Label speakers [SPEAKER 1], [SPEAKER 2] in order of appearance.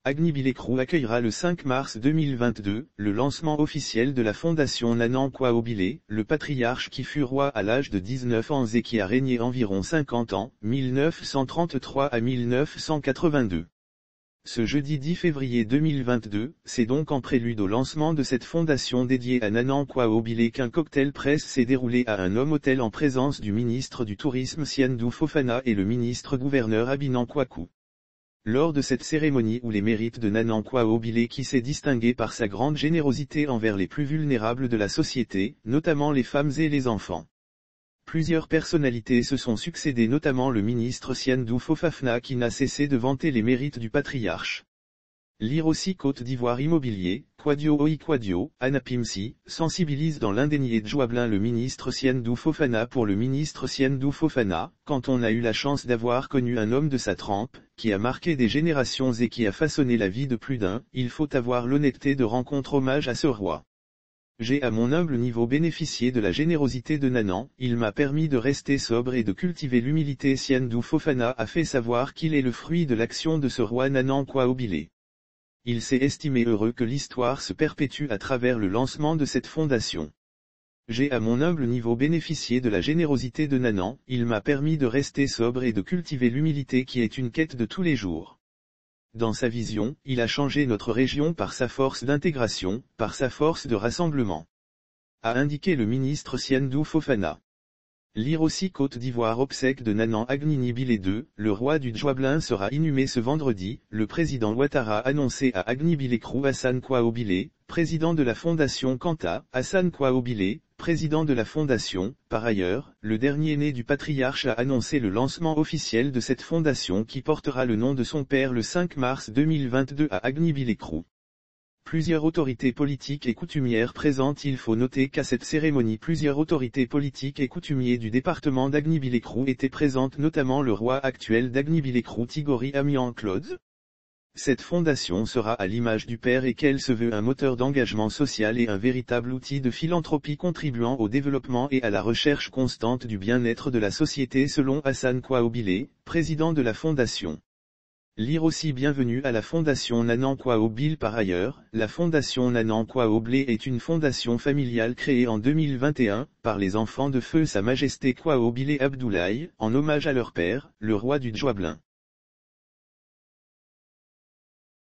[SPEAKER 1] Agni Bilekru accueillera le 5 mars 2022, le lancement officiel de la fondation Nanan Kwaobile, le patriarche qui fut roi à l'âge de 19 ans et qui a régné environ 50 ans, 1933 à 1982. Ce jeudi 10 février 2022, c'est donc en prélude au lancement de cette fondation dédiée à Nanan Kwaobile qu'un cocktail presse s'est déroulé à un hôtel en présence du ministre du Tourisme Siandou Fofana et le ministre-gouverneur Abinan Kwaku. Lors de cette cérémonie où les mérites de Nanan Kwaobile qui s'est distingué par sa grande générosité envers les plus vulnérables de la société, notamment les femmes et les enfants. Plusieurs personnalités se sont succédées, notamment le ministre Siandou Fofana qui n'a cessé de vanter les mérites du patriarche. Lire aussi Côte d'Ivoire Immobilier, Quadio Oi Quadio, Anapimsi, sensibilise dans l'indénié de Joablin le ministre Siandou Fofana. Pour le ministre Siandou Fofana, quand on a eu la chance d'avoir connu un homme de sa trempe, qui a marqué des générations et qui a façonné la vie de plus d'un, il faut avoir l'honnêteté de rendre hommage à ce roi. J'ai à mon humble niveau bénéficié de la générosité de Nanan, il m'a permis de rester sobre et de cultiver l'humilité. Siandou Fofana a fait savoir qu'il est le fruit de l'action de ce roi Nanan Kwaobile. Il s'est estimé heureux que l'histoire se perpétue à travers le lancement de cette fondation. J'ai à mon humble niveau bénéficié de la générosité de Nanan, il m'a permis de rester sobre et de cultiver l'humilité qui est une quête de tous les jours. Dans sa vision, il a changé notre région par sa force d'intégration, par sa force de rassemblement. A indiqué le ministre Siandou Fofana. Lire aussi Côte d'Ivoire obsèques de Nanan Agnini Bilé II, le roi du Djouablin sera inhumé ce vendredi, le président Ouattara a annoncé à Agni Bilekru Hassan Kwaobile, président de la fondation Kanta, Hassan Kwaobile, président de la fondation. Par ailleurs, le dernier-né du patriarche a annoncé le lancement officiel de cette fondation qui portera le nom de son père le 5 mars 2022 à Agni Bilekru. Plusieurs autorités politiques et coutumières présentes. Il faut noter qu'à cette cérémonie plusieurs autorités politiques et coutumiers du département d'Agni Bilekru étaient présentes, notamment le roi actuel d'Agni Bilekru Tigori Amian Claude. Cette fondation sera à l'image du père et qu'elle se veut un moteur d'engagement social et un véritable outil de philanthropie contribuant au développement et à la recherche constante du bien-être de la société selon Hassan Kwaobile, président de la fondation. Lire aussi bienvenue à la fondation Nanan Kwaobile. Par ailleurs, la fondation Nanan Kwaobile est une fondation familiale créée en 2021, par les enfants de feu Sa Majesté Kwaobile Abdoulaye, en hommage à leur père, le roi du Djouablin.